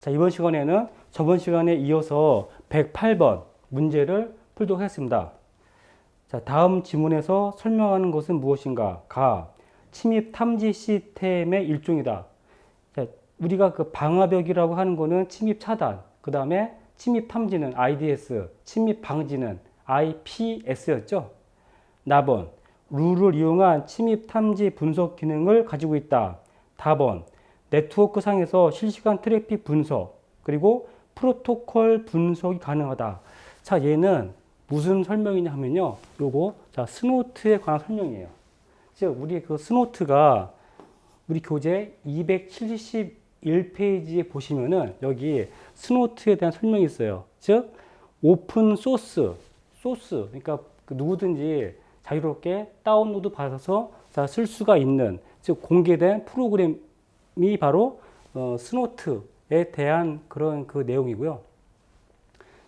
자, 이번 시간에는 저번 시간에 이어서 108번 문제를 풀도록 하겠습니다. 자, 다음 지문에서 설명하는 것은 무엇인가? 가. 침입 탐지 시스템의 일종이다. 자, 우리가 그 방화벽이라고 하는 거는 침입 차단, 그 다음에 침입 탐지는 IDS, 침입 방지는 IPS였죠. 나번. 룰을 이용한 침입 탐지 분석 기능을 가지고 있다. 답은 네트워크 상에서 실시간 트래픽 분석, 그리고 프로토콜 분석이 가능하다. 자, 얘는 무슨 설명이냐 하면요. 요거, 자, 스노트에 관한 설명이에요. 즉, 우리 그 스노트가 우리 교재 271페이지에 보시면은 여기 스노트에 대한 설명이 있어요. 즉, 오픈 소스, 그러니까 그 누구든지 자유롭게 다운로드 받아서 쓸 수가 있는, 즉, 공개된 프로그램 이 바로 스노트에 대한 그런 그 내용이고요.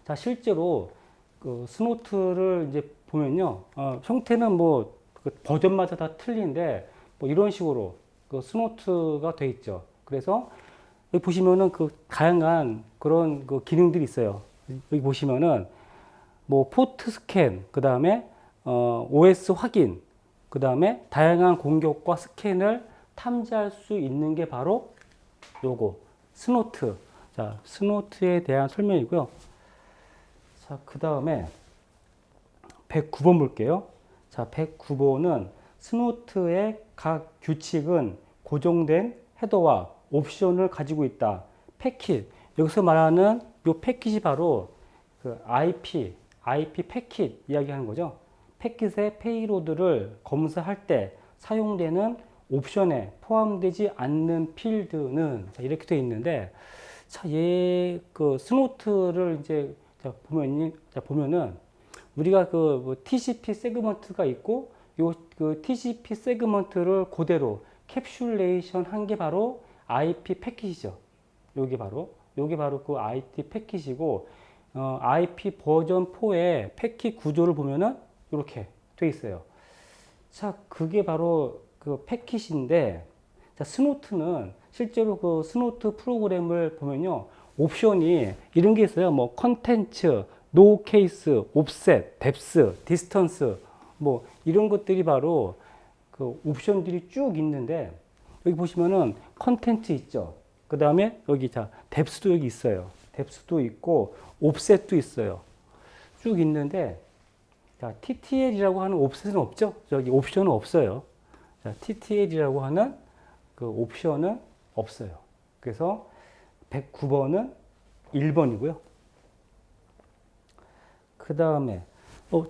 자, 실제로 그 스노트를 이제 보면요, 형태는 뭐 그 버전마다 다 틀린데 뭐 이런 식으로 그 스노트가 돼 있죠. 그래서 여기 보시면은 그 다양한 그런 그 기능들이 있어요. 여기 보시면은 뭐 포트 스캔, 그 다음에 OS 확인, 그 다음에 다양한 공격과 스캔을 탐지할 수 있는 게 바로 요거 스노트. 자, 스노트에 대한 설명이고요. 자, 그 다음에 109번 볼게요. 자, 109번은 스노트의 각 규칙은 고정된 헤더와 옵션을 가지고 있다. 패킷. 여기서 말하는 요 패킷이 바로 그 IP 패킷 이야기하는 거죠. 패킷의 페이로드를 검사할 때 사용되는 옵션에 포함되지 않는 필드는, 자, 이렇게 되어 있는데, 자, 얘 그 스노트를 이제 보면은 우리가 그 TCP 세그먼트가 있고, 요 그 TCP 세그먼트를 그대로 캡슐레이션 한 게 바로 IP 패킷이죠. 요게 바로 그 IP 패킷이고, IP 버전 4의 패킷 구조를 보면은 이렇게 돼 있어요. 자, 그게 바로 그 패킷인데, 자, 스노트는 실제로 그 스노트 프로그램을 보면요, 옵션이 이런 게 있어요. 뭐 컨텐츠, 노 케이스, 옵셋, 뎁스, 디스턴스, 뭐 이런 것들이 바로 그 옵션들이 쭉 있는데, 여기 보시면은 컨텐츠 있죠. 그 다음에 여기 자 뎁스도 여기 있어요. 뎁스도 있고 옵셋도 있어요. 쭉 있는데, 자, TTL이라고 하는 옵셋은 없죠? 저기 옵션은 없어요. 자, TTL이라고 하는 그 옵션은 없어요. 그래서 109번은 1번이고요. 그 다음에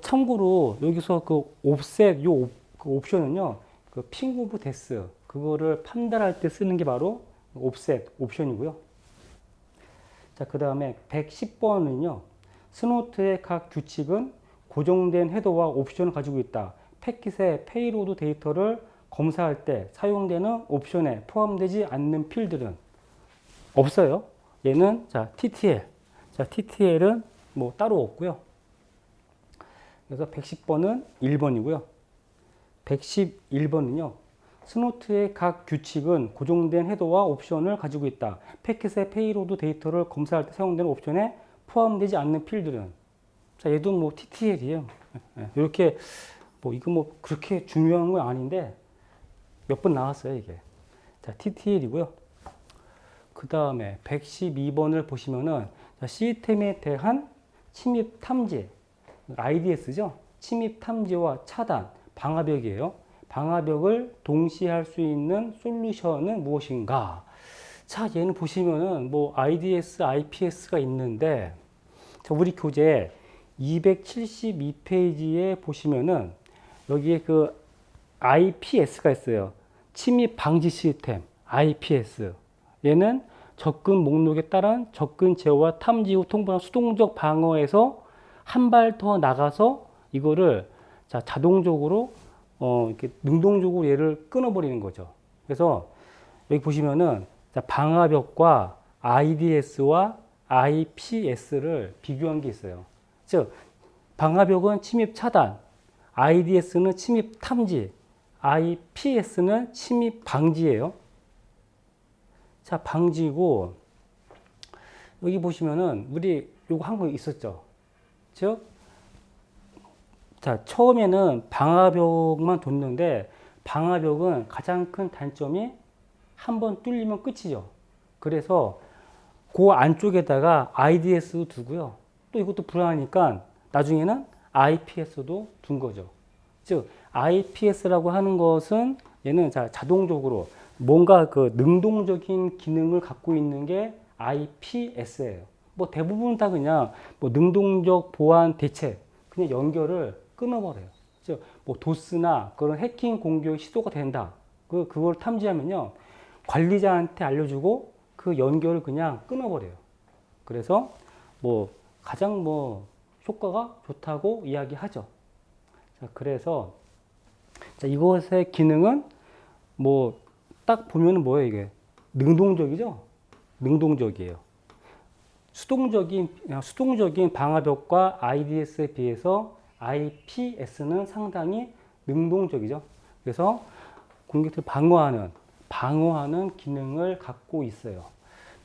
참고로 여기서 그 옵셋 그 옵션은요, 그 핑 오브 데스 그거를 판단할 때 쓰는 게 바로 옵셋 옵션이고요. 자, 그 다음에 110번은요, 스노트의 각 규칙은 고정된 헤더와 옵션을 가지고 있다. 패킷의 페이로드 데이터를 검사할 때 사용되는 옵션에 포함되지 않는 필드는 없어요. 얘는 자, TTL. 자, TTL은 뭐 따로 없고요. 그래서 110번은 1번이고요. 111번은요. 스노트의 각 규칙은 고정된 헤더와 옵션을 가지고 있다. 패킷의 페이로드 데이터를 검사할 때 사용되는 옵션에 포함되지 않는 필드는, 자, 얘도 뭐 TTL이에요. 이렇게 뭐 이거 뭐 그렇게 중요한 건 아닌데 몇 번 나왔어요, 이게. 자, TTL이고요. 그 다음에 112번을 보시면은 시스템에 대한 침입 탐지, IDS죠. 침입 탐지와 차단, 방화벽이에요. 방화벽을 동시에 할 수 있는 솔루션은 무엇인가? 자, 얘는 보시면은 뭐 IDS, IPS가 있는데, 자, 우리 교재 272페이지에 보시면은 여기에 그 IPS가 있어요. 침입 방지 시스템, IPS. 얘는 접근 목록에 따른 접근 제어와 탐지 후 통보한 수동적 방어에서 한 발 더 나가서 이거를 자, 자동적으로 이렇게 능동적으로 얘를 끊어버리는 거죠. 그래서 여기 보시면은 자, 방화벽과 IDS와 IPS를 비교한 게 있어요. 즉, 방화벽은 침입 차단, IDS는 침입 탐지, IPS는 침입 방지예요. 자, 방지고, 여기 보시면은 우리 요거 한 거 있었죠. 즉, 자, 처음에는 방화벽만 뒀는데 방화벽은 가장 큰 단점이 한 번 뚫리면 끝이죠. 그래서 그 안쪽에다가 IDS도 두고요. 또 이것도 불안하니까 나중에는 IPS도 둔 거죠. 즉, IPS라고 하는 것은 얘는 자동적으로 뭔가 그 능동적인 기능을 갖고 있는 게 IPS예요. 뭐 대부분 다 그냥 뭐 능동적 보안 대책, 그냥 연결을 끊어버려요. 즉, 뭐 도스나 그런 해킹 공격 시도가 된다. 그걸 탐지하면요. 관리자한테 알려주고 그 연결을 그냥 끊어버려요. 그래서 뭐 가장 뭐 효과가 좋다고 이야기하죠. 자, 그래서 자, 이것의 기능은 뭐 딱 보면은 뭐예요, 이게? 능동적이죠? 능동적이에요. 수동적인 방화벽과 IDS에 비해서 IPS는 상당히 능동적이죠. 그래서 공격을 방어하는 기능을 갖고 있어요.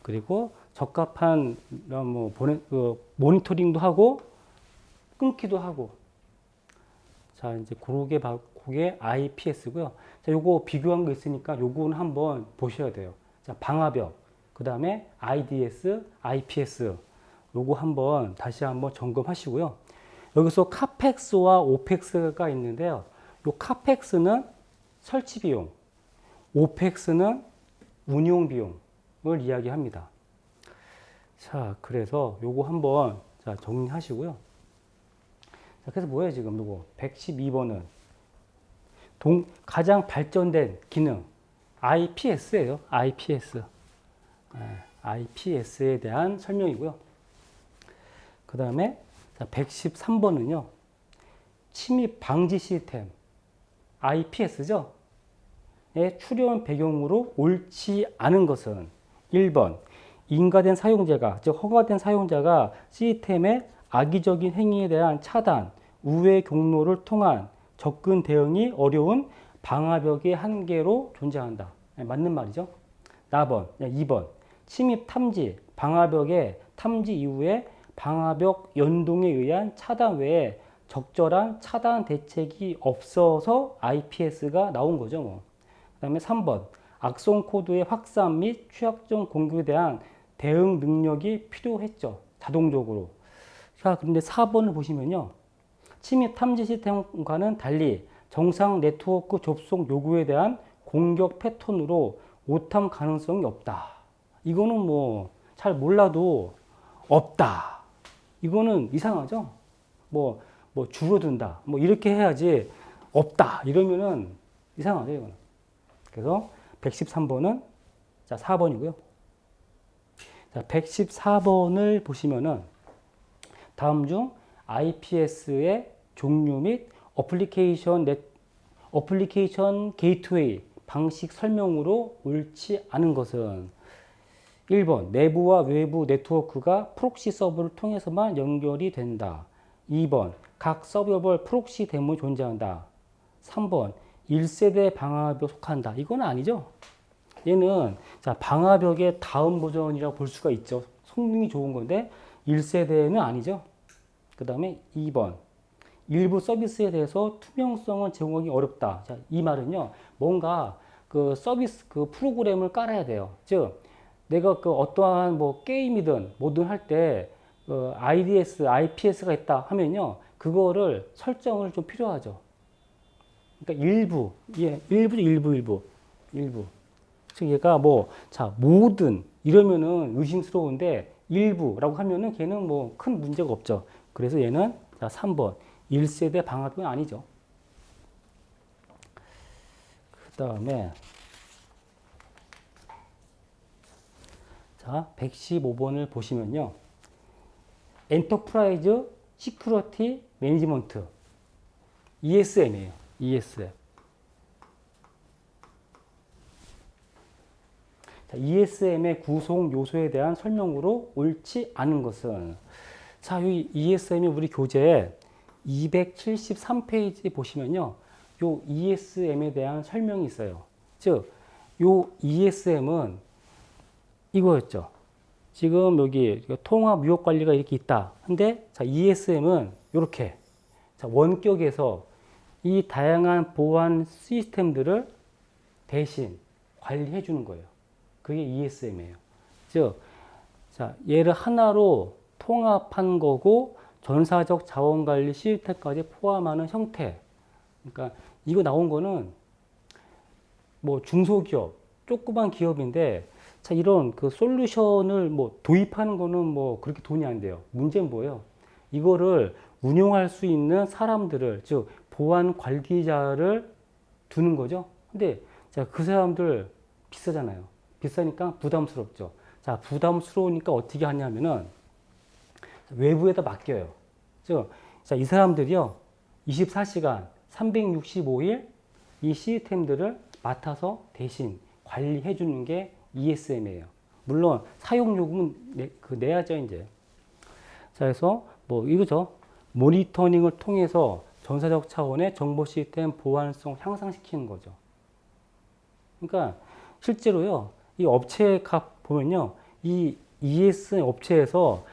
그리고 적합한 뭐 모니터링도 하고 끊기도 하고. 자, 이제 그게 IPS고요. 자, 요거 비교한 거 있으니까 요거는 한번 보셔야 돼요. 자, 방화벽, 그 다음에 IDS, IPS. 요거 다시 한번 점검하시고요. 여기서 카펙스와 오펙스가 있는데요. 요 카펙스는 설치 비용, 오펙스는 운용 비용을 이야기합니다. 자, 그래서 요거 한번 정리하시고요. 자, 그래서 뭐예요, 지금 요거 112번은 가장 발전된 기능 IPS예요. IPS. IPS에 대한 설명이고요. 그 다음에 113번은요. 침입 방지 시스템 IPS죠. 의 출현 배경으로 옳지 않은 것은 1번 인가된 사용자가, 즉 허가된 사용자가 시스템의 악의적인 행위에 대한 차단, 우회 경로를 통한 접근 대응이 어려운 방화벽의 한계로 존재한다. 맞는 말이죠. 2번 침입 탐지, 방화벽의 탐지 이후에 방화벽 연동에 의한 차단 외에 적절한 차단 대책이 없어서 IPS가 나온 거죠. 뭐. 그 다음에 3번 악성 코드의 확산 및 취약점 공격에 대한 대응 능력이 필요했죠. 자동적으로. 자, 그런데 4번을 보시면요. 침입 탐지 시스템과는 달리 정상 네트워크 접속 요구에 대한 공격 패턴으로 오탐 가능성이 없다. 이거는 뭐 잘 몰라도 없다. 이거는 이상하죠? 뭐 줄어든다. 뭐 이렇게 해야지 없다. 이러면은 이상하죠, 이거는. 그래서 113번은 4번이고요. 자, 114번을 보시면은 다음 중 IPS의 종류 및 어플리케이션 게이트웨이 방식 설명으로 옳지 않은 것은 1번 내부와 외부 네트워크가 프록시 서버를 통해서만 연결이 된다. 2번 각 서버별 프록시 대문이 존재한다. 3번 1세대 방화벽 속한다. 이건 아니죠. 얘는 방화벽의 다음 버전이라고 볼 수가 있죠. 성능이 좋은 건데 1세대는 아니죠. 그 다음에 2번 일부 서비스에 대해서 투명성을 제공하기 어렵다. 자, 이 말은요, 뭔가 그 서비스 그 프로그램을 깔아야 돼요. 즉, 내가 그 어떠한 뭐 게임이든 뭐든 할 때 IDS, IPS가 있다 하면요, 그거를 설정을 좀 필요하죠. 그러니까 일부. 즉, 얘가 모든 이러면은 의심스러운데 일부라고 하면은 걔는 뭐 큰 문제가 없죠. 그래서 얘는 3번 1세대 방화벽은 아니죠. 그 다음에 115번을 보시면요. 엔터프라이즈 시큐리티 매니지먼트 ESM이에요. ESM. ESM의 구성 요소에 대한 설명으로 옳지 않은 것은 이 ESM이 우리 교재에 273페이지 보시면요. 요 ESM에 대한 설명이 있어요. 즉, 요 ESM은 이거였죠. 지금 여기 통합 유효 관리가 이렇게 있다. 근데 자, ESM은 이렇게 자, 원격에서 이 다양한 보안 시스템들을 대신 관리해 주는 거예요. 그게 ESM이에요. 즉, 자, 얘를 하나로 통합한 거고 전사적 자원 관리 시스템까지 포함하는 형태. 그러니까 이거 나온 거는 뭐 중소기업, 조그만 기업인데 자, 이런 그 솔루션을 뭐 도입하는 거는 뭐 그렇게 돈이 안 돼요. 문제는 뭐예요? 이거를 운용할 수 있는 사람들을, 즉 보안 관리자를 두는 거죠. 근데 자, 그 사람들 비싸잖아요. 비싸니까 부담스럽죠. 자, 부담스러우니까 어떻게 하냐면은 외부에다 맡겨요. 즉, 자, 이 사람들이요, 24시간, 365일 이 시스템들을 맡아서 대신 관리해 주는 게 ESM이에요. 물론 사용요금은 내야죠, 이제. 자, 그래서 뭐 이거죠. 모니터링을 통해서 전사적 차원의 정보 시스템 보안성 향상시키는 거죠. 그러니까 실제로요, 이 업체 값 보면요, 이 ESM 업체에서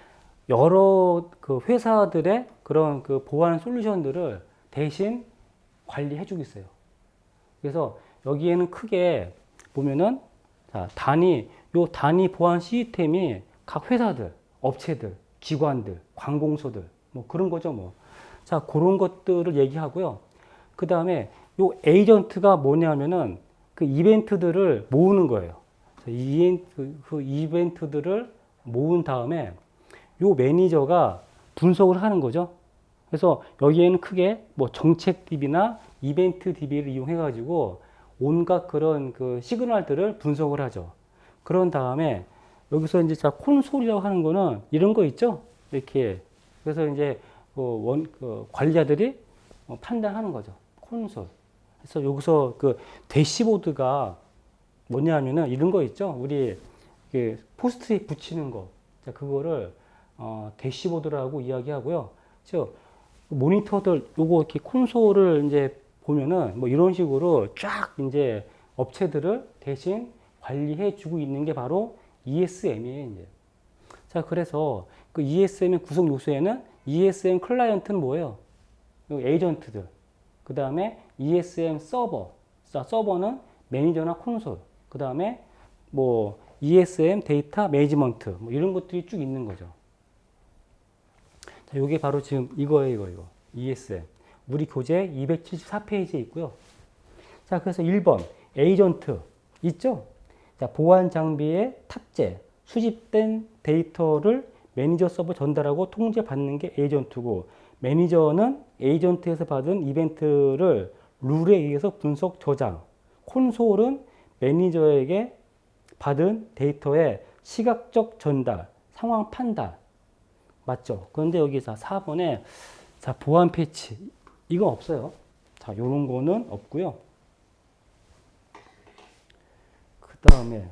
여러 그 회사들의 그런 그 보안 솔루션들을 대신 관리해주고 있어요. 그래서 여기에는 크게 보면은 자, 요 단위 보안 시스템이 각 회사들, 업체들, 기관들, 관공서들 뭐 그런 거죠, 뭐. 자, 그런 것들을 얘기하고요. 그 다음에 요 에이전트가 뭐냐면은 그 이벤트들을 모으는 거예요. 그 이벤트들을 모은 다음에 요 매니저가 분석을 하는 거죠. 그래서 여기에는 크게 뭐 정책 DB나 이벤트 DB를 이용해 가지고 온갖 그런 그 시그널들을 분석을 하죠. 그런 다음에 여기서 이제 자 콘솔이라고 하는 거는 이런 거 있죠. 이렇게 그래서 이제 그 관리자들이 판단하는 거죠. 콘솔. 그래서 여기서 그 대시보드가 뭐냐면은 이런 거 있죠. 우리 포스트잇 붙이는 거. 자, 그거를 대시보드라고 이야기하고요. 즉 모니터들 요거 이렇게 콘솔을 이제 보면은 뭐 이런 식으로 쫙 이제 업체들을 대신 관리해 주고 있는 게 바로 ESM이에요, 이제. 자, 그래서 그 ESM의 구성 요소에는 ESM 클라이언트는 뭐예요? 에이전트들. 그 다음에 ESM 서버. 자, 서버는 매니저나 콘솔. 그 다음에 뭐 ESM 데이터 매니지먼트. 뭐 이런 것들이 쭉 있는 거죠. 자, 요게 바로 지금 이거예요, 이거. ESM. 우리 교재 274페이지에 있고요. 자, 그래서 1번 에이전트 있죠? 자, 보안 장비의 탑재, 수집된 데이터를 매니저 서버 전달하고 통제받는 게 에이전트고, 매니저는 에이전트에서 받은 이벤트를 룰에 의해서 분석 저장, 콘솔은 매니저에게 받은 데이터의 시각적 전달, 상황 판단. 맞죠? 그런데 여기 4번에 자, 보안 패치. 이거 없어요. 자, 요런 거는 없고요. 그 다음에